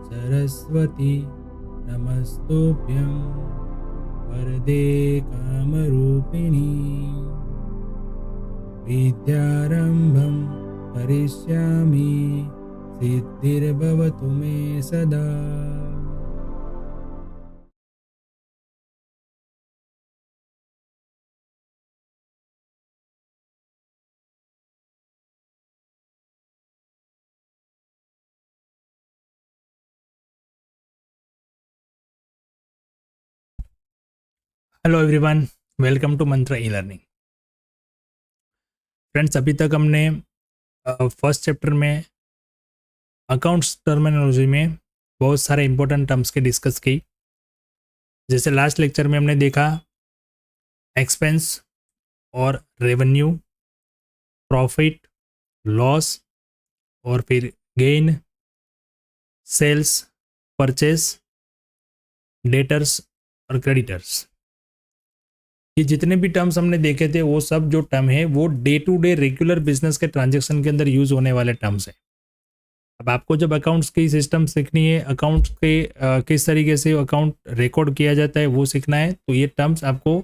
सरस्वती नमस्तुभ्यं वरदे कामरूपिणी विद्यारम्भं करिष्यामि सिद्धिर्भवतु मे सदा। हेलो एवरीवन, वेलकम टू मंत्र ई लर्निंग। फ्रेंड्स, अभी तक हमने फर्स्ट चैप्टर में अकाउंट्स टर्मिनोलॉजी में बहुत सारे इंपॉर्टेंट टर्म्स के डिस्कस की। जैसे लास्ट लेक्चर में हमने देखा एक्सपेंस और रेवेन्यू, प्रॉफिट, लॉस और फिर गेन, सेल्स, परचेस, डेटर्स और क्रेडिटर्स। ये जितने भी टर्म्स हमने देखे थे वो सब जो टर्म है वो day to day regular business के ट्रांजैक्शन के अंदर यूज होने वाले टर्म्स हैं। अब आपको जब अकाउंट्स की सिस्टम सीखनी है, अकाउंट्स के किस तरीके से अकाउंट रिकॉर्ड किया जाता है वो सीखना है, तो ये टर्म्स आपको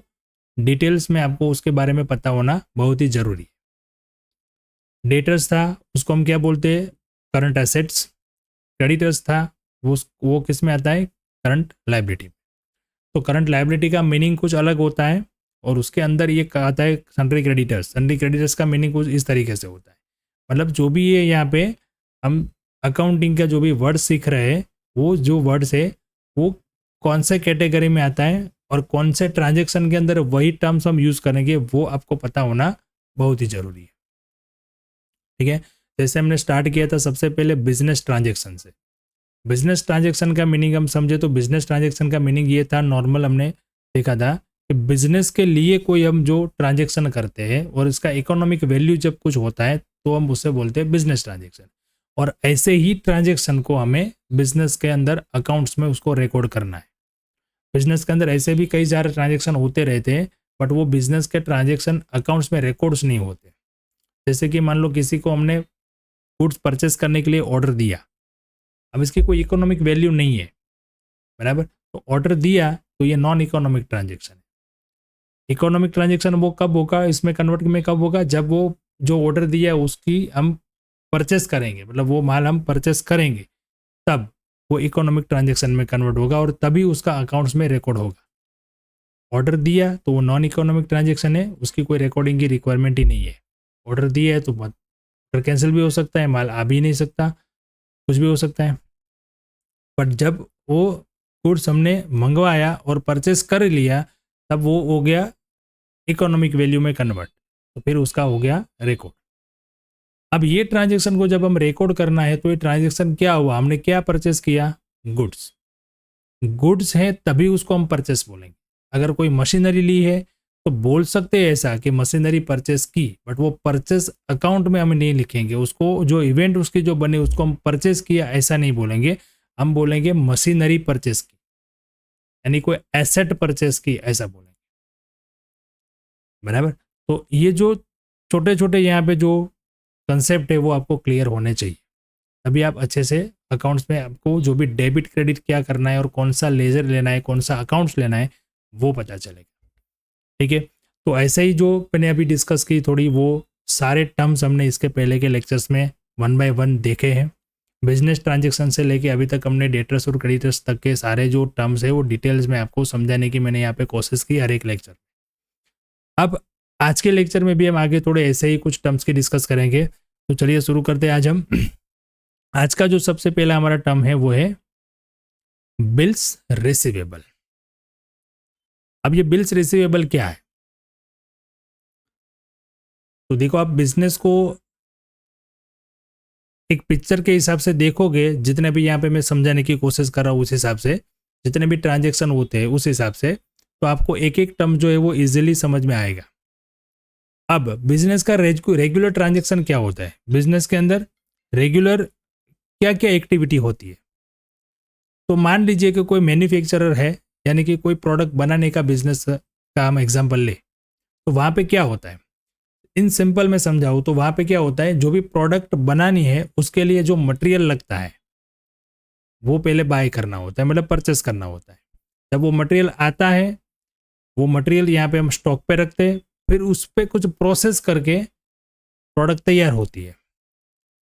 डिटेल्स में आपको उसके बारे में पता होना बहुत ही ज़रूरी है। डेटर्स था, उसको हम क्या बोलते हैं? Current assets. क्रेडिटर्स था, वो किस में आता है? Current liability. तो करंट लायबिलिटी का मीनिंग कुछ अलग होता है और उसके अंदर ये आता है सन्ड्री क्रेडिटर्स। सन्ड्री क्रेडिटर्स का मीनिंग कुछ इस तरीके से होता है। मतलब जो भी ये यहाँ पे हम अकाउंटिंग का जो भी वर्ड सीख रहे हैं, वो जो वर्ड्स है वो कौन से कैटेगरी में आता है और कौन से ट्रांजेक्शन के अंदर वही टर्म्स हम यूज़ करेंगे, वो आपको पता होना बहुत ही ज़रूरी है। ठीक है, जैसे हमने स्टार्ट किया था सबसे पहले बिजनेस ट्रांजेक्शन से। बिजनेस ट्रांजेक्शन का मीनिंग हम समझे तो बिजनेस ट्रांजेक्शन का मीनिंग ये था, नॉर्मल हमने देखा था कि बिजनेस के लिए कोई हम जो ट्रांजेक्शन करते हैं और इसका इकोनॉमिक वैल्यू जब कुछ होता है तो हम उसे बोलते हैं बिजनेस ट्रांजेक्शन। और ऐसे ही ट्रांजेक्शन को हमें बिजनेस के अंदर अकाउंट्स में उसको रिकॉर्ड करना है। बिजनेस के अंदर ऐसे भी कई सारे ट्रांजेक्शन होते रहते हैं, बट वो बिजनेस के ट्रांजेक्शन अकाउंट्स में रिकॉर्ड्स नहीं होते। जैसे कि मान लो किसी को हमने गुड्स परचेस करने के लिए ऑर्डर दिया, अब इसकी कोई इकोनॉमिक वैल्यू नहीं है, बराबर, तो ऑर्डर दिया तो ये नॉन इकोनॉमिक ट्रांजेक्शन है। इकोनॉमिक ट्रांजेक्शन वो कब होगा, इसमें कन्वर्ट में कब होगा? जब वो जो ऑर्डर दिया है उसकी हम परचेस करेंगे, मतलब वो माल हम परचेस करेंगे, तब वो इकोनॉमिक ट्रांजेक्शन में कन्वर्ट होगा और तभी उसका अकाउंट्स में रिकॉर्ड होगा। ऑर्डर दिया तो वो नॉन इकोनॉमिक ट्रांजेक्शन है, उसकी कोई रिकॉर्डिंग की रिक्वायरमेंट ही नहीं है। ऑर्डर दिया है तो ऑर्डर कैंसिल भी हो सकता है, माल आ भी नहीं सकता, कुछ भी हो सकता है। बट जब वो गुड्स हमने मंगवाया और परचेस कर लिया, तब वो हो गया इकोनॉमिक वैल्यू में कन्वर्ट, तो फिर उसका हो गया रिकॉर्ड। अब ये ट्रांजेक्शन को जब हम रिकॉर्ड करना है तो ये ट्रांजेक्शन क्या हुआ, हमने क्या परचेस किया? गुड्स। गुड्स है तभी उसको हम परचेस बोलेंगे। अगर कोई मशीनरी ली है तो बोल सकते हैं ऐसा कि मशीनरी परचेस की, बट वो परचेस अकाउंट में हम नहीं लिखेंगे, उसको जो इवेंट उसकी जो बने उसको हम परचेस किया ऐसा नहीं बोलेंगे, हम बोलेंगे मशीनरी परचेस की, यानी कोई एसेट परचेस की ऐसा बोलेंगे, बराबर। तो ये जो छोटे छोटे यहाँ पे जो कंसेप्ट है वो आपको क्लियर होने चाहिए, तभी आप अच्छे से अकाउंट्स में आपको जो भी डेबिट क्रेडिट क्या करना है और कौन सा लेजर लेना है, कौन सा अकाउंट्स लेना है, वो पता चलेगा। ठीक है, तो ऐसे ही जो मैंने अभी डिस्कस की थोड़ी, वो सारे टर्म्स हमने इसके पहले के लेक्चर्स में 1 बाय 1 देखे हैं। बिजनेस ट्रांजेक्शन से लेके अभी तक हमने डेटर्स और क्रेडिटर्स तक के सारे जो टर्म्स है वो डिटेल्स में आपको समझाने की मैंने यहाँ पे कोशिश की हर एक लेक्चर। अब आज के लेक्चर में भी हम आगे थोड़े ऐसे ही कुछ टर्म्स की डिस्कस करेंगे, तो चलिए शुरू करते हैं आज हम। आज का जो सबसे पहला हमारा टर्म है वो है बिल्स रिसीवेबल। अब ये बिल्स रिसीवेबल क्या है? तो देखो, आप बिजनेस को एक पिक्चर के हिसाब से देखोगे, जितने भी यहाँ पे मैं समझाने की कोशिश कर रहा हूँ उस हिसाब से, जितने भी ट्रांजेक्शन होते हैं उस हिसाब से, तो आपको एक एक टर्म जो है वो इजीली समझ में आएगा। अब बिजनेस का रेगुलर ट्रांजेक्शन क्या होता है? बिजनेस के अंदर रेगुलर क्या क्या एक्टिविटी होती है? तो मान लीजिए कि कोई मैन्युफैक्चरर है, यानी कि कोई प्रोडक्ट बनाने का बिजनेस का हम एग्जाम्पल ले, तो वहाँ पे क्या होता है? इन सिंपल में समझाऊँ तो वहाँ पे क्या होता है, जो भी प्रोडक्ट बनानी है उसके लिए जो मटेरियल लगता है वो पहले बाय करना होता है, मतलब परचेस करना होता है। जब वो मटेरियल आता है, वो मटेरियल यहाँ पे हम स्टॉक पे रखते हैं, फिर उस पर कुछ प्रोसेस करके प्रोडक्ट तैयार होती है,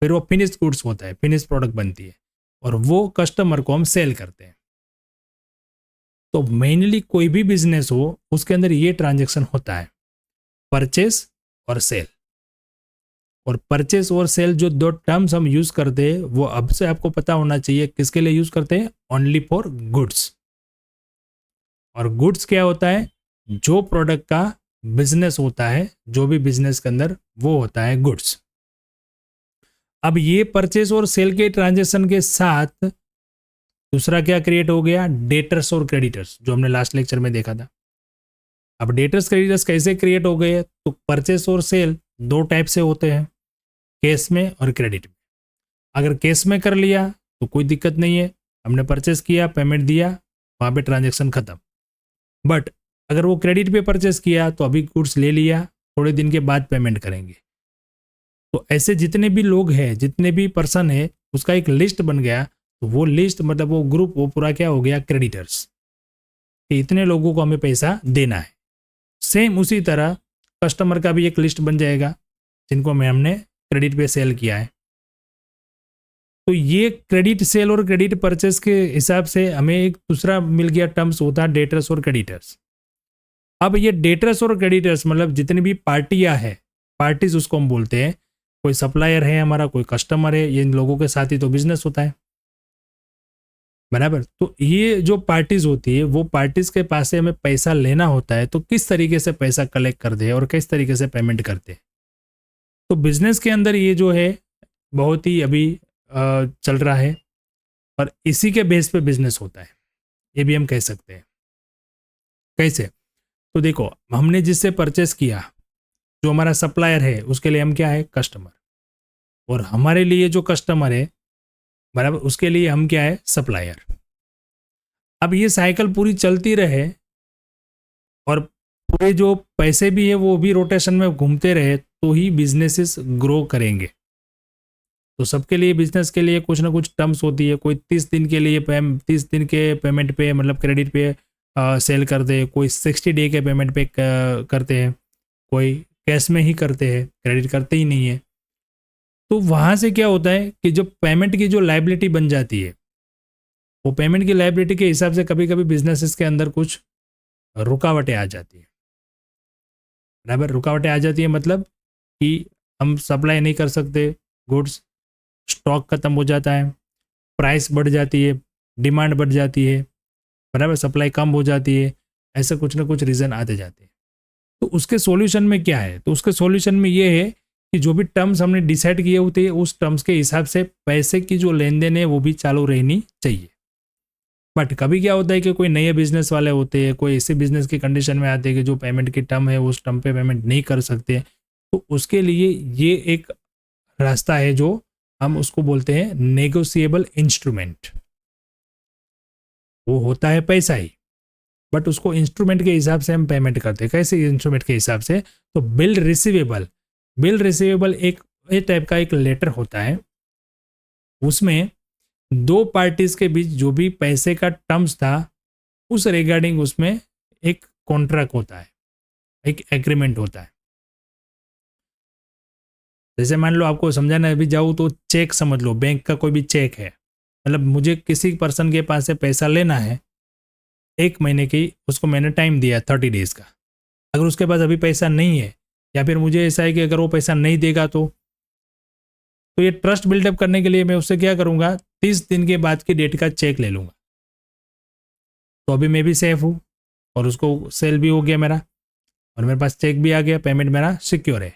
फिर वो फिनिश गुड्स होता है, फिनिश प्रोडक्ट बनती है और वो कस्टमर को हम सेल करते हैं। तो मेनली कोई भी बिजनेस हो उसके अंदर ये ट्रांजेक्शन होता है, परचेस और सेल। और परचेस और सेल जो दो टर्म्स हम यूज करते हैं वो अब से आपको पता होना चाहिए किसके लिए यूज करते हैं, ओनली फॉर गुड्स। और गुड्स क्या होता है, जो प्रोडक्ट का बिजनेस होता है, जो भी बिजनेस के अंदर वो होता है गुड्स। अब ये परचेस और सेल के ट्रांजेक्शन के साथ दूसरा क्या क्रिएट हो गया, डेटर्स और क्रेडिटर्स, जो हमने लास्ट लेक्चर में देखा था। अब डेटर्स क्रेडिटर्स कैसे क्रिएट हो गए, तो परचेस और सेल दो टाइप से होते हैं, कैश में और क्रेडिट में। अगर कैश में कर लिया तो कोई दिक्कत नहीं है, हमने परचेस किया, पेमेंट दिया, वहाँ पे ट्रांजेक्शन खत्म। बट अगर वो क्रेडिट पे परचेस किया तो अभी गुड्स ले लिया, थोड़े दिन के बाद पेमेंट करेंगे। तो ऐसे जितने भी लोग हैं, जितने भी पर्सन है, उसका एक लिस्ट बन गया। तो वो लिस्ट मतलब वो ग्रुप, वो पूरा क्या हो गया, क्रेडिटर्स, कि इतने लोगों को हमें पैसा देना है। सेम उसी तरह कस्टमर का भी एक लिस्ट बन जाएगा जिनको में हमने क्रेडिट पे सेल किया है। तो ये क्रेडिट सेल और क्रेडिट परचेस के हिसाब से हमें एक दूसरा मिल गया टर्म्स होता है, डेटर्स और क्रेडिटर्स। अब ये डेटर्स और क्रेडिटर्स मतलब जितनी भी पार्टियां हैं, पार्टीज उसको हम बोलते हैं, कोई सप्लायर है हमारा, कोई कस्टमर है, ये इन लोगों के साथ ही तो बिजनेस होता है, बराबर। तो ये जो पार्टीज होती है, वो पार्टीज के पास से हमें पैसा लेना होता है, तो किस तरीके से पैसा कलेक्ट करते हैं और किस तरीके से पेमेंट करते हैं। तो बिजनेस के अंदर ये जो है बहुत ही अभी चल रहा है और इसी के बेस पे बिजनेस होता है, ये भी हम कह सकते हैं। कैसे, तो देखो, हमने जिससे परचेस किया, जो हमारा सप्लायर है, उसके लिए हम क्या है, कस्टमर। और हमारे लिए जो कस्टमर है, बराबर, उसके लिए हम क्या है, सप्लायर। अब ये साइकिल पूरी चलती रहे और पूरे जो पैसे भी है वो भी रोटेशन में घूमते रहे, तो ही बिजनेसेस ग्रो करेंगे। तो सबके लिए, बिजनेस के लिए कुछ ना कुछ टर्म्स होती है। कोई 30 दिन के लिए 30 दिन के पेमेंट पे, मतलब क्रेडिट पे सेल कर दे, कोई 60 डे के पेमेंट पे करते हैं, कोई कैश में ही करते हैं, क्रेडिट करते ही नहीं है। तो वहाँ से क्या होता है कि जो पेमेंट की जो लाइबिलिटी बन जाती है, वो पेमेंट की लाइबिलिटी के हिसाब से कभी कभी बिजनेसेस के अंदर कुछ रुकावटें आ जाती है, बराबर। रुकावटें आ जाती है मतलब कि हम सप्लाई नहीं कर सकते गुड्स, स्टॉक खत्म हो जाता है, प्राइस बढ़ जाती है, डिमांड बढ़ जाती है, बराबर, सप्लाई कम हो जाती है, ऐसे कुछ ना कुछ रीज़न आते जाते हैं। तो उसके सॉल्यूशन में क्या है, तो उसके सॉल्यूशन में ये है कि जो भी टर्म्स हमने डिसाइड किए होते हैं, उस टर्म्स के हिसाब से पैसे की जो लेन देन है वो भी चालू रहनी चाहिए। बट कभी क्या होता है कि कोई नए बिजनेस वाले होते हैं, कोई ऐसे बिजनेस की कंडीशन में आते हैं कि जो पेमेंट की टर्म है उस टर्म पे पेमेंट नहीं कर सकते, तो उसके लिए ये एक रास्ता है जो हम उसको बोलते हैं नेगोशिएबल इंस्ट्रूमेंट। वो होता है पैसा ही, बट उसको इंस्ट्रूमेंट के हिसाब से हम पेमेंट करते हैं। कैसे इंस्ट्रूमेंट के हिसाब से, तो बिल रिसीवेबल। बिल रिसीवेबल एक टाइप का एक लेटर होता है, उसमें दो पार्टीज के बीच जो भी पैसे का टर्म्स था उस रिगार्डिंग उसमें एक कॉन्ट्रैक्ट होता है, एक एग्रीमेंट होता है। जैसे मान लो आपको समझाना भी जाऊँ तो चेक समझ लो, बैंक का कोई भी चेक है, मतलब मुझे किसी पर्सन के पास से पैसा लेना है 1 महीने की, उसको मैंने टाइम दिया 30 डेज का। अगर उसके पास अभी पैसा नहीं है, या फिर मुझे ऐसा है कि अगर वो पैसा नहीं देगा तो ये ट्रस्ट बिल्डअप करने के लिए मैं उससे क्या करूँगा, 30 दिन के बाद की डेट का चेक ले लूँगा। तो अभी मैं भी सेफ हूँ और उसको सेल भी हो गया मेरा, और मेरे पास चेक भी आ गया, पेमेंट मेरा सिक्योर है।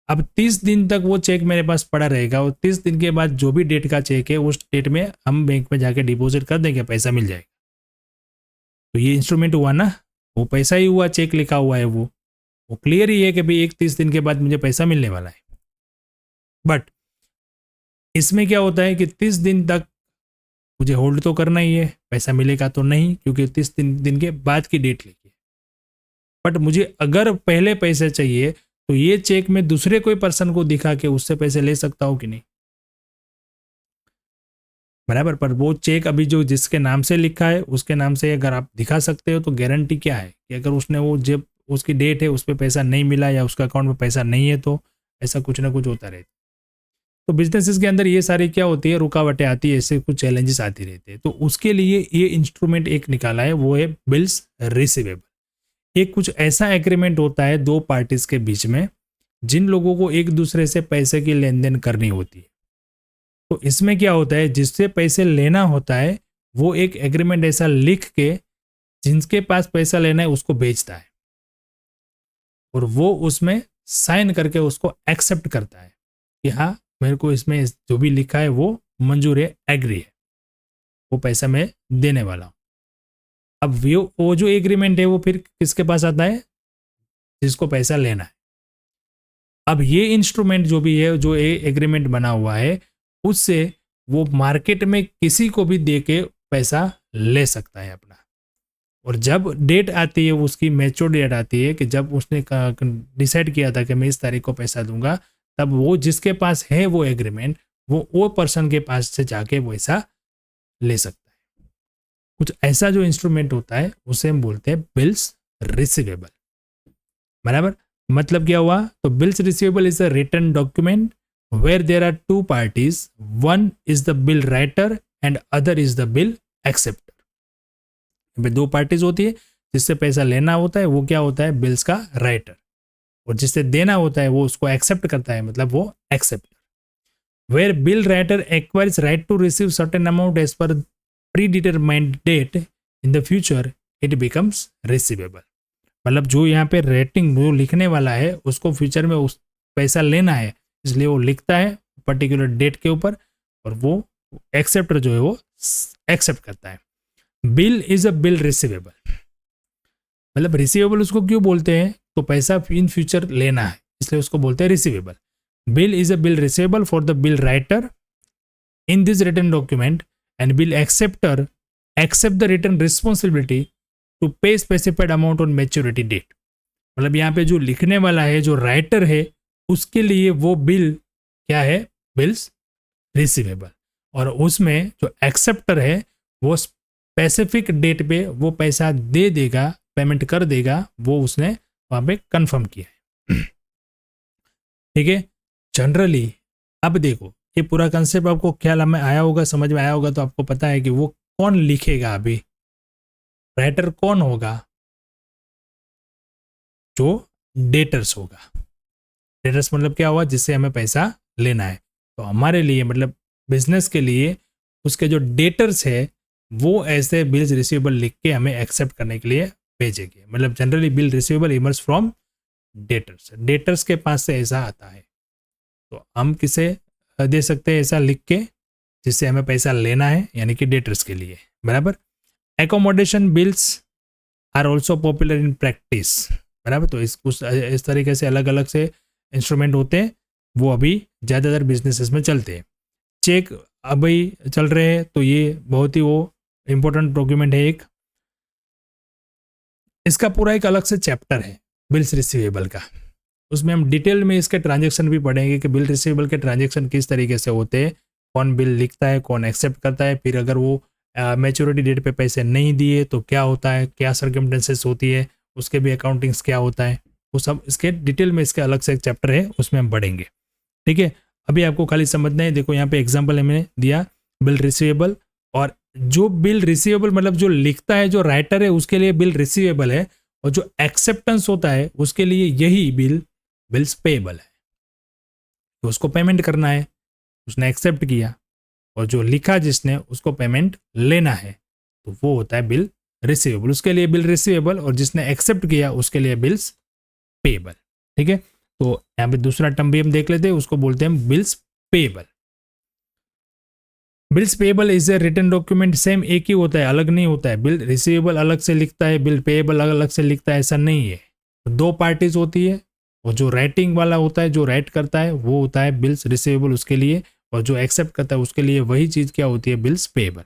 अब 30 दिन तक वो चेक मेरे पास पड़ा रहेगा, और 30 दिन के बाद जो भी डेट का चेक है उस डेट में हम बैंक में जाके डिपॉजिट कर देंगे, पैसा मिल जाएगा। तो ये इंस्ट्रूमेंट हुआ ना, वो पैसा ही हुआ, चेक लिखा हुआ है, वो क्लियर ही है कि भाई 30 दिन के बाद मुझे पैसा मिलने वाला है। बट इसमें क्या होता है कि 30 दिन तक मुझे होल्ड तो करना ही है, पैसा मिलेगा तो नहीं, क्योंकि 30 दिन के बाद की डेट लिखी है। बट मुझे अगर पहले पैसे चाहिए तो ये चेक मैं दूसरे कोई पर्सन को दिखा के उससे पैसे ले सकता हूँ कि नहीं, बराबर। पर वो चेक अभी जो जिसके नाम से लिखा है उसके नाम से अगर आप दिखा सकते हो तो गारंटी क्या है कि अगर उसने वो जब उसकी डेट है उस पर पैसा नहीं मिला या उसका अकाउंट में पैसा नहीं है तो ऐसा कुछ ना कुछ होता रहता है। तो बिजनेसेस के अंदर ये सारी क्या होती है, रुकावटें आती है, ऐसे कुछ चैलेंजेस आती रहते हैं। तो उसके लिए ये इंस्ट्रूमेंट एक निकाला है, वो है बिल्स रिसीवेबल। ये कुछ ऐसा एग्रीमेंट होता है दो पार्टीज के बीच में जिन लोगों को एक दूसरे से पैसे की लेन देन करनी होती है। तो इसमें क्या होता है, जिससे पैसे लेना होता है वो एक एग्रीमेंट ऐसा लिख के जिनके पास पैसा लेना है उसको भेजता है और वो उसमें साइन करके उसको एक्सेप्ट करता है कि हाँ मेरे को इसमें जो भी लिखा है वो मंजूर है, एग्री है, वो पैसा मैं देने वाला हूँ। अब वो जो एग्रीमेंट है वो फिर किसके पास आता है, जिसको पैसा लेना है। अब ये इंस्ट्रूमेंट जो भी है, जो एग्रीमेंट बना हुआ है, उससे वो मार्केट में किसी को भी दे के पैसा ले सकता है अपना। और जब डेट आती है, उसकी मैच्योर डेट आती है कि जब उसने डिसाइड किया था कि मैं इस तारीख को पैसा दूंगा, तब वो जिसके पास है वो एग्रीमेंट, वो पर्सन के पास से जाके पैसा ले सकता है। कुछ ऐसा जो इंस्ट्रूमेंट होता है उसे हम बोलते हैं बिल्स रिसीवेबल, बराबर। मतलब क्या हुआ, तो bills receivable is a written document where there are two parties, one is the bill writer and other is the bill acceptor. दो पार्टीज होती है, जिससे पैसा लेना होता है वो क्या होता है, बिल्स का राइटर, और जिससे देना होता है वो उसको एक्सेप्ट करता है, मतलब वो acceptor. Where bill writer acquires right to receive certain amount as per pre determined date in the future, it becomes receivable. मतलब जो यहाँ पे रेटिंग जो लिखने वाला है उसको फ्यूचर में उस पैसा लेना है, इसलिए वो लिखता है पर्टिकुलर डेट के ऊपर और वो एक्सेप्टर जो है वो एक्सेप्ट करता है। Bill is a bill receivable, मतलब रिसीवेबल उसको क्यों बोलते हैं, तो पैसा इन फ्यूचर लेना है इसलिए उसको बोलते हैं receivable. Bill is a bill receivable for the bill writer in this written document and bill acceptor accept the written responsibility to pay specified amount on maturity date. मतलब यहाँ पे जो लिखने वाला है, जो राइटर है, उसके लिए वो बिल क्या है, बिल्स रिसीवेबल, और उसमें जो एक्सेप्टर है वो स्पेसिफिक डेट पे वो पैसा दे देगा, पेमेंट कर देगा, वो उसने वहां पे कंफर्म किया है। ठीक है, जनरली अब देखो ये पूरा कंसेप्ट आपको ख्याल में आया होगा, समझ में आया होगा, तो आपको पता है कि वो कौन लिखेगा, अभी राइटर कौन होगा, जो डेटर्स होगा। डेटर्स मतलब क्या हुआ, जिससे हमें पैसा लेना है। तो हमारे लिए मतलब बिजनेस के लिए उसके जो डेटर्स है वो ऐसे बिल्स रिसीवेबल लिख के हमें एक्सेप्ट करने के लिए भेजेंगे। मतलब generally bill receivable immerse from debtors, debtors के पास से ऐसा आता है। तो हम किसे दे सकते हैं ऐसा लिख के जिससे हमें पैसा लेना है, यानी कि डेटर्स के लिए, बराबर। Accommodation bills are also popular in practice, बराबर। तो इस तरीके से अलग अलग से इंस्ट्रूमेंट होते हैं, वो अभी ज़्यादातर बिजनेसेस में चलते हैं। चेक अभी चल रहे हैं, तो ये बहुत ही वो इम्पोर्टेंट डॉक्यूमेंट है एक। इसका पूरा एक अलग से चैप्टर है बिल्स रिसीवेबल का, उसमें हम डिटेल में इसके ट्रांजैक्शन भी पढ़ेंगे कि बिल रिसीवेबल के ट्रांजैक्शन किस तरीके से होते हैं, कौन बिल लिखता है, कौन एक्सेप्ट करता है, फिर अगर वो मैच्योरिटी डेट पे पैसे नहीं दिए तो क्या होता है, क्या सर्कमस्टेंसेस होती है, उसके भी अकाउंटिंग्स क्या होता है, वो सब इसके डिटेल में इसके अलग से एक चैप्टर है, उसमें हम पढ़ेंगे। ठीक है, अभी आपको खाली समझना है। देखो यहाँ पे एग्जाम्पल मैंने दिया बिल रिसीवेबल, और जो बिल रिसीवेबल मतलब जो लिखता है, जो राइटर है, उसके लिए बिल रिसीवेबल है, और जो एक्सेप्टेंस होता है उसके लिए यही बिल्स पेएबल है। तो उसको पेमेंट करना है, उसने एक्सेप्ट किया, और जो लिखा जिसने उसको पेमेंट लेना है, तो वो होता है बिल रिसीवेबल, उसके लिए बिल रिसीवेबल, और जिसने एक्सेप्ट किया उसके लिए बिल्स पेएबल। ठीक है, तो यहाँ पे दूसरा टर्म भी हम देख लेते हैं, उसको बोलते हैं bills payable. Bills payable is a written document, same एक ही होता है, अलग नहीं होता है। बिल रिसीवेबल अलग से लिखता है, बिल पेएबल अलग से लिखता है, ऐसा नहीं है। दो पार्टीज होती है, और जो राइटिंग वाला होता है, जो राइट करता है, वो होता है बिल्स रिसीवेबल उसके लिए, और जो एक्सेप्ट करता है उसके लिए वही चीज़ क्या होती है, bills payable.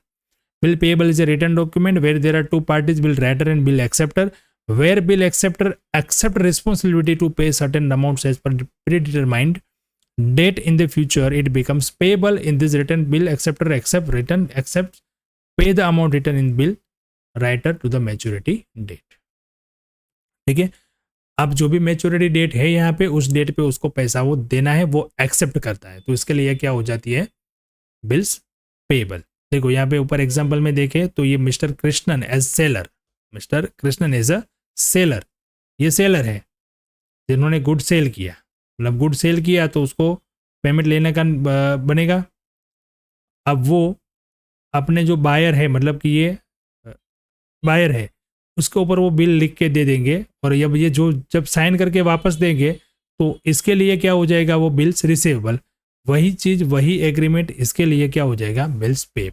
Bill payable is a written document where there are two parties, bill writer and bill acceptor, where bill acceptor accept responsibility to pay certain amounts as per predetermined date in the future, it becomes payable. In this written, bill acceptor accepts pay the amount written in bill writer to the maturity date. ठीक है, अब जो भी maturity date है यहाँ पे, उस date पे उसको पैसा वो देना है, वो एक्सेप्ट करता है, तो इसके लिए क्या हो जाती है, बिल्स पेबल. देखो यहाँ पे ऊपर एग्जांपल में देखें तो ये mister Krishnan as seller, mister Krishnan as a seller, ये सेलर है जिन्होंने गुड सेल किया, मतलब गुड सेल किया तो उसको पेमेंट लेने का बनेगा. अब वो अपने जो बायर है, मतलब कि ये बायर है, उसके ऊपर वो बिल लिख के दे देंगे, और जब ये जो जब साइन करके वापस देंगे तो इसके लिए क्या हो जाएगा, वो बिल्स रिसीवेबल. वही चीज, वही एग्रीमेंट इसके लिए क्या हो जाएगा, बिल्स पेबल.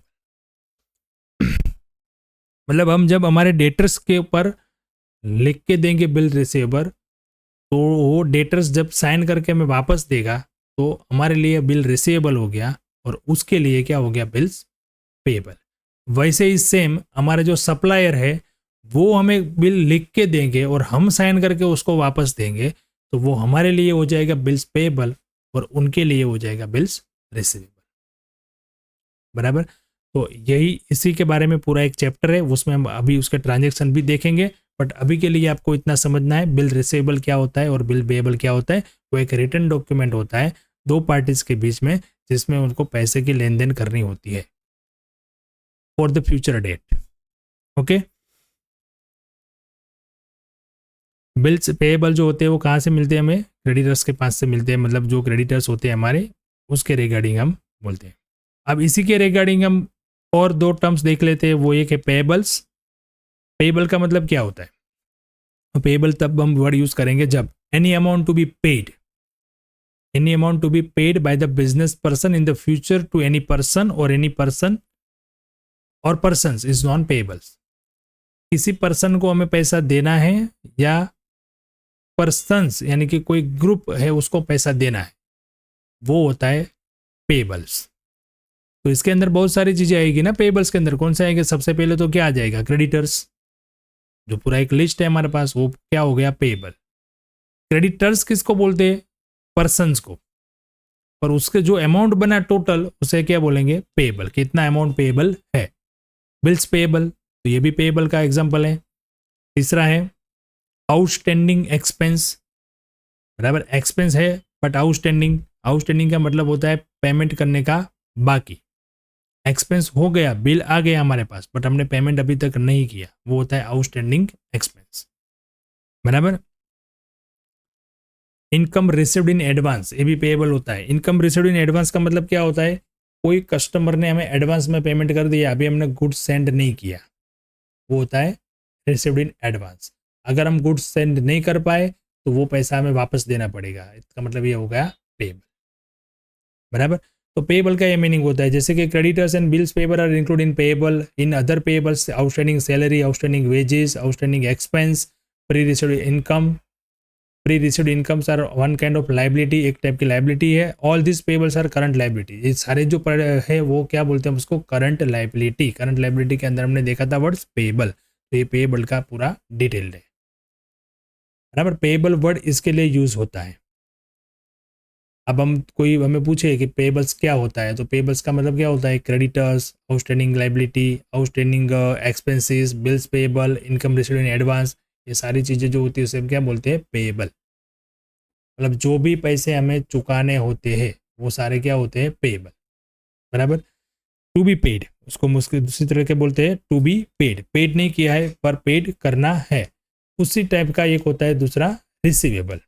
मतलब हम जब हमारे डेटर्स के ऊपर लिख के देंगे बिल रिसीवेबल, तो वो डेटर्स जब साइन करके हमें वापस देगा तो हमारे लिए बिल रिसीवेबल हो गया, और उसके लिए क्या हो गया, बिल्स पेबल. वैसे ही सेम हमारा जो सप्लायर है वो हमें बिल लिख के देंगे और हम साइन करके उसको वापस देंगे, तो वो हमारे लिए हो जाएगा बिल्स पेबल, और उनके लिए हो जाएगा बिल्स रिसीवेबल. बराबर. तो यही इसी के बारे में पूरा एक चैप्टर है, उसमें हम अभी उसके ट्रांजैक्शन भी देखेंगे, बट अभी के लिए आपको इतना समझना है बिल रिसीवेबल क्या होता है और बिल पेबल क्या होता है. वो एक रिटन डॉक्यूमेंट होता है दो पार्टीज के बीच में, जिसमें उनको पैसे की लेन देन करनी होती है for the future date. Okay. Bills payable जो होते हैं वो कहाँ से मिलते हैं, हमें क्रेडिटर्स के पास से मिलते हैं, मतलब जो क्रेडिटर्स होते हैं हमारे, उसके रिगार्डिंग हम बोलते हैं. अब इसी के रिगार्डिंग हम और दो टर्म्स देख लेते हैं. वो एक है पेएबल्स. पेएबल का मतलब क्या होता है, पेएबल तब हम वर्ड यूज करेंगे जब any amount to be paid, any amount to be paid by the business person in the future to any person और एनी पर्सन और पर्सन्स इज नॉन पेएबल्स. किसी पर्सन को हमें पैसा देना है या पर्सन्स यानी कि कोई ग्रुप है उसको पैसा देना है, वो होता है पेएबल्स. तो इसके अंदर बहुत सारी चीजें आएगी ना. पेएबल्स के अंदर कौन सा आएगा, सबसे पहले तो क्या आ जाएगा, क्रेडिटर्स. जो पूरा एक लिस्ट है हमारे पास, वो क्या हो गया, पेएबल. क्रेडिटर्स किसको बोलते हैं, पर्सन्स को, पर उसके जो अमाउंट बना टोटल उसे क्या बोलेंगे, पेएबल. कितना अमाउंट पेएबल है, बिल्स पेएबल. तो ये भी पेएबल का एग्जांपल है. तीसरा है आउटस्टैंडिंग एक्सपेंस. बराबर, एक्सपेंस है बट आउटस्टैंडिंग. आउटस्टैंडिंग का मतलब होता है पेमेंट करने का बाकी. एक्सपेंस हो गया, बिल आ गया हमारे पास, बट हमने पेमेंट अभी तक नहीं किया, वो होता है आउटस्टैंडिंग एक्सपेंस. बराबर. इनकम रिसीव्ड इन एडवांस, ये भी पेएबल होता है. इनकम रिसीव्ड इन एडवांस का मतलब क्या होता है, कोई कस्टमर ने हमें एडवांस में पेमेंट कर दिया, अभी हमने गुड्स सेंड नहीं किया, वो होता है रिसीव्ड इन एडवांस. अगर हम गुड्स सेंड नहीं कर पाए तो वो पैसा हमें वापस देना पड़ेगा, इसका मतलब ये हो गया पेएबल. बराबर. तो पेएबल का ये मीनिंग होता है, जैसे कि creditors and bills payable are include in payable. In other payables outstanding salary, outstanding wages, outstanding expense, pre received income. Pre received incomes are one kind of liability, एक type की liability है. All this payables are current liability. ये सारे जो है वो क्या बोलते हैं उसको, करंट लाइबिलिटी. करंट लाइबिलिटी के अंदर हमने देखा था वर्ड्स पेएबल, तो ये पेएबल का पूरा डिटेल्ड है. बराबर. पेएबल वर्ड इसके लिए यूज होता है. अब हम कोई हमें पूछे कि पेएबल्स क्या होता है, तो पेएबल्स का मतलब क्या होता है, creditors, outstanding liability, outstanding expenses, bills payable, income received in advance, ये सारी चीज़ें जो होती है उसे हम क्या बोलते हैं, पेएबल. मतलब जो भी पैसे हमें चुकाने होते हैं वो सारे क्या होते हैं, पेएबल. बराबर. टू बी पेड, उसको दूसरी तरह के बोलते हैं टू बी पेड. पेड नहीं किया है पर पेड करना है, उसी टाइप का एक होता है दूसरा रिसीवेबल.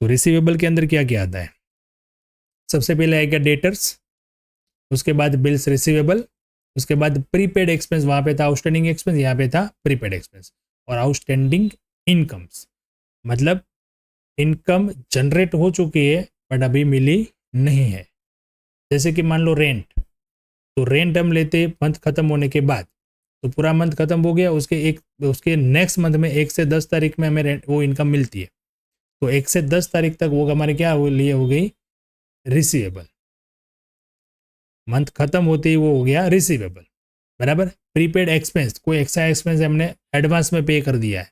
तो रिसीवेबल के अंदर क्या क्या आता है, सबसे पहले आएगा डेटर्स, उसके बाद बिल्स रिसीवेबल, उसके बाद प्रीपेड एक्सपेंस. वहां पे था आउटस्टैंडिंग एक्सपेंस, यहाँ पे था प्रीपेड एक्सपेंस. और आउटस्टैंडिंग इनकम्स, मतलब इनकम जनरेट हो चुकी है बट अभी मिली नहीं है. जैसे कि मान लो रेंट, तो रेंट हम लेते मंथ खत्म होने के बाद, तो पूरा मंथ खत्म हो गया, उसके नेक्स्ट मंथ में 1 से 10 तारीख में हमें रेंट वो इनकम मिलती है, तो 1 से 10 तारीख तक वो हमारे क्या लिए हो गई, रिसीवेबल. मंथ खत्म होते ही वो हो गया रिसीवेबल. बराबर. प्रीपेड एक्सपेंस, कोई एक्स्ट्रा एक्सपेंस हमने एडवांस में पे कर दिया है,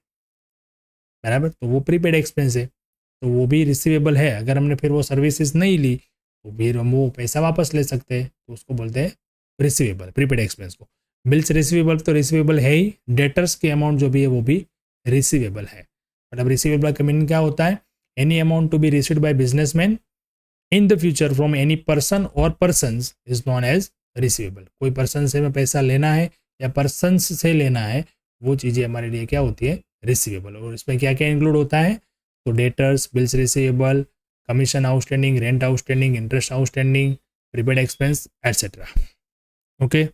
बराबर। तो वो प्रीपेड एक्सपेंस है, तो वो भी रिसीवेबल है। अगर हमने फिर वो सर्विसेज नहीं ली तो फिर हम वो पैसा वापस ले सकते हैं, तो उसको बोलते हैं रिसीवेबल, प्रीपेड एक्सपेंस को। बिल्स रिसीवेबल तो रिसीवेबल है ही, डेटर्स की अमाउंट जो भी है वो भी रिसीवेबल है। मतलब रिसीवेबल का मीनिंग क्या होता है? Any amount to be received by businessman in the future from any person और persons is known as receivable. कोई पर्सन से हमें पैसा लेना है या पर्सन्स से लेना है, वो चीज़ें हमारे लिए क्या होती है? रिसीवेबल। और इसमें क्या क्या इंक्लूड होता है? तो debtors, bills receivable, commission outstanding, rent outstanding, interest outstanding, prepaid expense etcetera. Okay,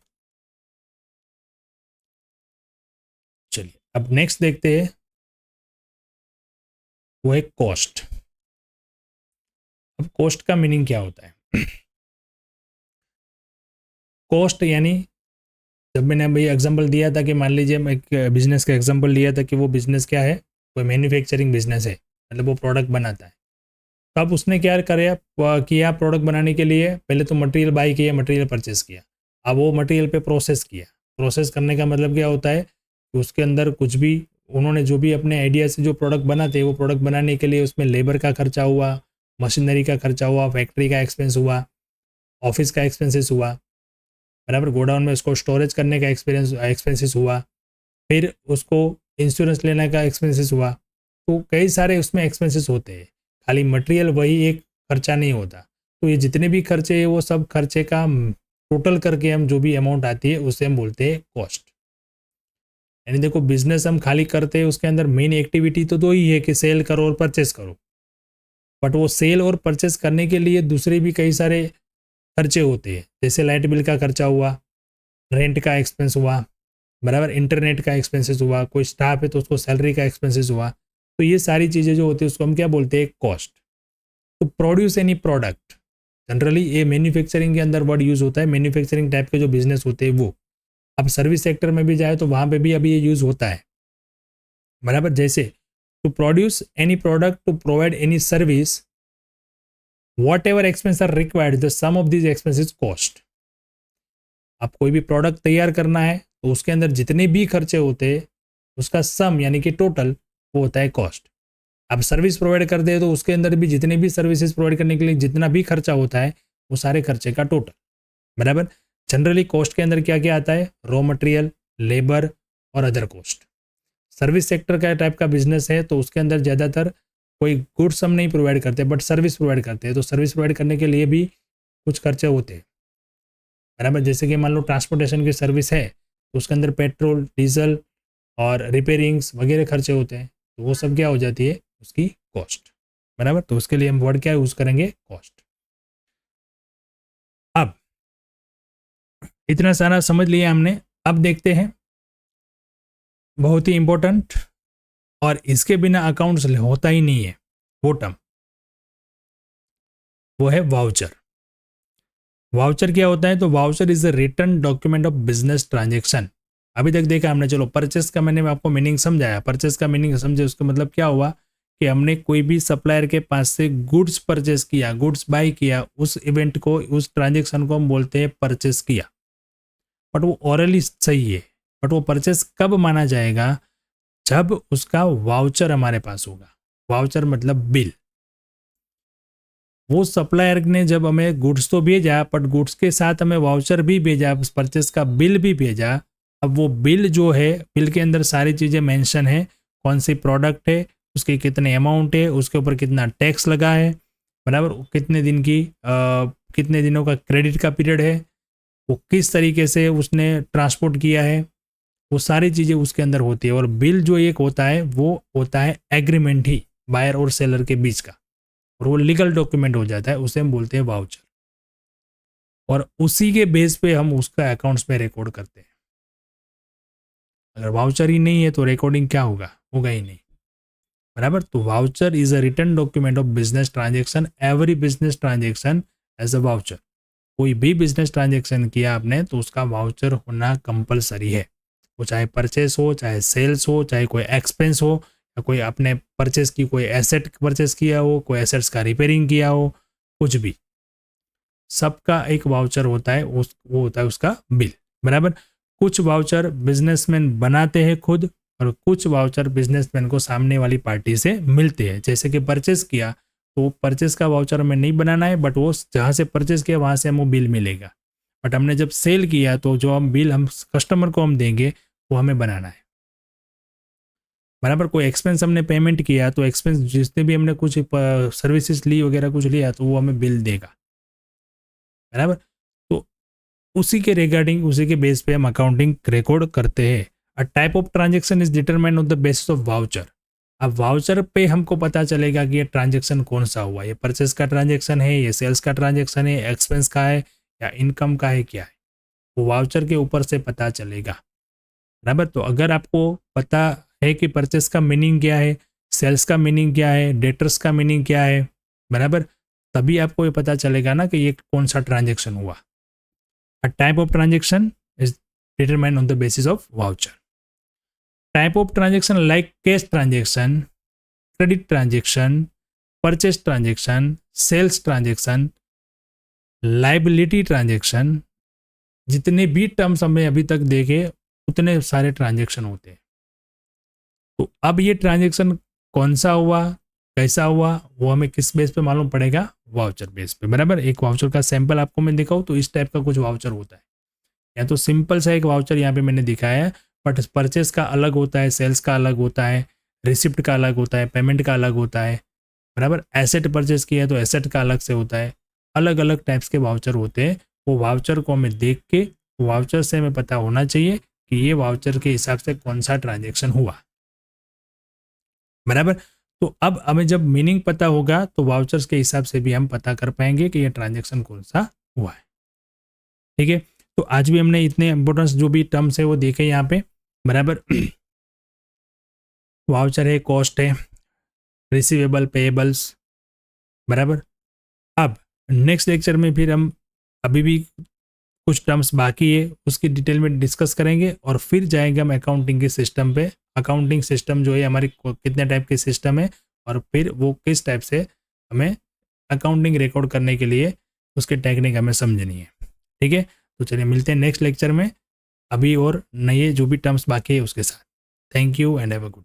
चलिए अब नेक्स्ट देखते हैं, वो है कॉस्ट। अब कॉस्ट का मीनिंग क्या होता है? कॉस्ट यानी, जब मैंने अभी एग्जांपल दिया था कि मान लीजिए मैं एक बिजनेस का एग्जांपल दिया था कि वो बिजनेस क्या है? कोई मैन्युफैक्चरिंग बिजनेस है, मतलब वो प्रोडक्ट बनाता है। तो अब उसने क्या किया प्रोडक्ट बनाने के लिए? पहले तो मटेरियल बाई किया, मटेरियल परचेस किया। अब वो मटेरियल पे प्रोसेस किया। प्रोसेस करने का मतलब क्या होता है कि उसके अंदर कुछ भी उन्होंने जो भी अपने आइडिया से जो प्रोडक्ट बनाते हैं, वो प्रोडक्ट बनाने के लिए उसमें लेबर का खर्चा हुआ, मशीनरी का खर्चा हुआ, फैक्ट्री का एक्सपेंस हुआ, ऑफिस का एक्सपेंसेस हुआ, बराबर। गोडाउन में उसको स्टोरेज करने का एक्सपेंसेस हुआ, फिर उसको इंश्योरेंस लेने का एक्सपेंसेस हुआ। तो कई सारे उसमें एक्सपेंसेस होते हैं, खाली मटेरियल वही एक खर्चा नहीं होता। तो ये जितने भी खर्चे हैं वो सब खर्चे का टोटल करके हम जो भी अमाउंट आती है उसे हम बोलते हैं कॉस्ट। यानी देखो, बिजनेस हम खाली करते हैं, उसके अंदर मेन एक्टिविटी तो दो ही है कि सेल करो और परचेस करो। बट वो सेल और परचेस करने के लिए दूसरे भी कई सारे खर्चे होते हैं, जैसे लाइट बिल का खर्चा हुआ, रेंट का एक्सपेंस हुआ, बराबर, इंटरनेट का एक्सपेंसेस हुआ, कोई स्टाफ है तो उसको सैलरी का एक्सपेंसेस हुआ। तो ये सारी चीज़ें जो होती है उसको हम क्या बोलते हैं? कॉस्ट। तो प्रोड्यूस एनी प्रोडक्ट, जनरली ये मैन्युफैक्चरिंग के अंदर वर्ड यूज़ होता है। मैन्युफैक्चरिंग टाइप के जो बिजनेस होते हैं वो, अब सर्विस सेक्टर में भी जाए तो वहाँ पे भी अभी ये यूज़ होता है, बराबर। जैसे to produce any product, to provide any service, whatever expense are required, the sum of this expense is cost. आप कोई भी प्रोडक्ट तैयार करना है तो उसके अंदर जितने भी खर्चे होते हैं उसका सम यानी कि टोटल वो होता है कॉस्ट। आप सर्विस प्रोवाइड करते हैं तो उसके अंदर भी जितने भी सर्विसेज प्रोवाइड करने के लिए जितना भी खर्चा होता है वो सारे खर्चे का टोटल, बराबर। जनरली कॉस्ट के अंदर क्या क्या आता है? रॉ मटेरियल, लेबर और अदर कॉस्ट। सर्विस सेक्टर का टाइप का बिजनेस है तो उसके अंदर ज़्यादातर कोई गुड्स हम नहीं प्रोवाइड करते बट सर्विस प्रोवाइड करते हैं, तो सर्विस प्रोवाइड करने के लिए भी कुछ खर्चे होते हैं, बराबर। जैसे कि मान लो ट्रांसपोर्टेशन की सर्विस है तो उसके अंदर पेट्रोल, डीजल और रिपेयरिंग्स वगैरह खर्चे होते हैं, तो वो सब क्या हो जाती है? उसकी कॉस्ट, बराबर। तो उसके लिए हम वर्ड क्या यूज़ करेंगे? कॉस्ट। अब इतना सारा समझ लिया हमने, अब देखते हैं बहुत ही इंपॉर्टेंट, और इसके बिना अकाउंट्स होता ही नहीं है, वो टर्म, वो है वाउचर। वाउचर क्या होता है? तो voucher is a return document of business transaction. अभी तक देखा हमने, चलो परचेस का मैंने आपको मीनिंग समझाया, परचेस का मीनिंग समझे, उसका मतलब क्या हुआ कि हमने कोई भी सप्लायर के पास से गुड्स परचेस किया, गुड्स बाई किया, उस इवेंट को, उस ट्रांजेक्शन को हम बोलते हैं परचेस किया। बट वो ओरली सही है, बट वो परचेस कब माना जाएगा? जब उसका वाउचर हमारे पास होगा। वाउचर मतलब बिल। वो सप्लायर ने जब हमें गुड्स तो भेजा, बट गुड्स के साथ हमें वाउचर भी भेजा, परचेस का बिल भी भेजा। अब वो बिल जो है, बिल के अंदर सारी चीज़ें मेंशन है, कौन सी प्रोडक्ट है, उसके कितने अमाउंट है, उसके ऊपर कितना टैक्स लगा है, बराबर, कितने दिन की कितने दिनों का क्रेडिट का पीरियड है, वो किस तरीके से उसने ट्रांसपोर्ट किया है, वो सारी चीज़ें उसके अंदर होती है। और बिल जो एक होता है वो होता है एग्रीमेंट ही बायर और सेलर के बीच का, और वो लीगल डॉक्यूमेंट हो जाता है, उसे हम बोलते हैं वाउचर। और उसी के बेस पे हम उसका अकाउंट्स में रिकॉर्ड करते हैं। अगर वाउचर ही नहीं है तो रिकॉर्डिंग क्या होगा? होगा ही नहीं, बराबर। तो voucher is a written document of business transaction, every business transaction as a voucher. कोई भी बिजनेस ट्रांजेक्शन किया आपने तो उसका वाउचर होना कंपलसरी है, वो चाहे परचेस हो, चाहे सेल्स हो, चाहे कोई एक्सपेंस हो, या कोई आपने परचेस की, कोई एसेट परचेस किया हो, कोई एसेट्स का रिपेयरिंग किया हो, कुछ भी, सबका एक वाउचर होता है, वो होता है उसका बिल, बराबर। कुछ वाउचर बिजनेसमैन बनाते हैं खुद और कुछ वाउचर बिजनेसमैन को सामने वाली पार्टी से मिलते हैं। जैसे कि परचेस किया तो परचेस का वाउचर हमें नहीं बनाना है, बट वो जहाँ से परचेस किया वहाँ से हमको बिल मिलेगा। बट हमने जब सेल किया तो जो हम बिल हम कस्टमर को हम देंगे वो हमें बनाना है, बराबर। कोई एक्सपेंस हमने पेमेंट किया तो एक्सपेंस जितने भी हमने कुछ सर्विसेज ली वगैरह कुछ लिया तो वो हमें बिल देगा, बराबर। तो उसी के रिगार्डिंग उसी के बेस पे हम अकाउंटिंग रिकॉर्ड करते हैं। अ type of transaction is determined on the basis of voucher. अब वाउचर पे हमको पता चलेगा कि ये ट्रांजेक्शन कौन सा हुआ, ये परचेस का ट्रांजेक्शन है, ये सेल्स का ट्रांजेक्शन है, एक्सपेंस का है या इनकम का है, क्या है, वो वाउचर के ऊपर से पता चलेगा, बराबर। तो अगर आपको पता है कि परचेस का मीनिंग क्या है, सेल्स का मीनिंग क्या है, डेटर्स का मीनिंग क्या है, बराबर, तभी आपको ये पता चलेगा ना कि ये कौन सा ट्रांजेक्शन हुआ। A type of transaction is determined on the basis of voucher. Type of transaction like cash transaction, credit transaction, purchase transaction, sales transaction, liability transaction, जितने भी टर्म्स हमें अभी तक देखे उतने सारे ट्रांजेक्शन होते हैं। तो अब ये ट्रांजेक्शन कौन सा हुआ, कैसा हुआ, वो हमें किस बेस पे मालूम पड़ेगा, वाउचर बेस पे, बराबर। एक वाउचर का सैंपल आपको मैं दिखाऊं तो इस टाइप का कुछ वाउचर होता है, या तो सिंपल सा एक वाउचर यहाँ पे मैंने दिखाया है, बट परचेस का अलग होता है, सेल्स का अलग होता है, रिसिप्ट का अलग होता है, पेमेंट का अलग होता है, बराबर। एसेट परचेस किया तो एसेट का अलग से होता है, अलग अलग टाइप्स के वाउचर होते हैं। वो वाउचर को हमें देख के वाउचर से हमें पता होना चाहिए कि ये वाउचर के हिसाब से कौन सा ट्रांजेक्शन हुआ, बराबर। तो अब हमें जब मीनिंग पता होगा तो वाउचर्स के हिसाब से भी हम पता कर पाएंगे कि ये ट्रांजेक्शन कौन सा हुआ है, ठीक है। तो आज भी हमने इतने इंपॉर्टेंस जो भी टर्म्स है वो देखे यहाँ पे, बराबर। वाउचर है, कॉस्ट है, रिसीवेबल, पेएबल्स, बराबर। अब नेक्स्ट लेक्चर में फिर हम अभी भी कुछ टर्म्स बाकी है उसकी डिटेल में डिस्कस करेंगे और फिर जाएंगे हम अकाउंटिंग के सिस्टम पे। अकाउंटिंग सिस्टम जो है हमारी कितने टाइप के सिस्टम है और फिर वो किस टाइप से हमें अकाउंटिंग रिकॉर्ड करने के लिए उसकी टेक्निक हमें समझनी है, ठीक है। तो चलिए मिलते हैं नेक्स्ट लेक्चर में अभी और नए जो भी टर्म्स बाकी है उसके साथ। Thank you and have a good.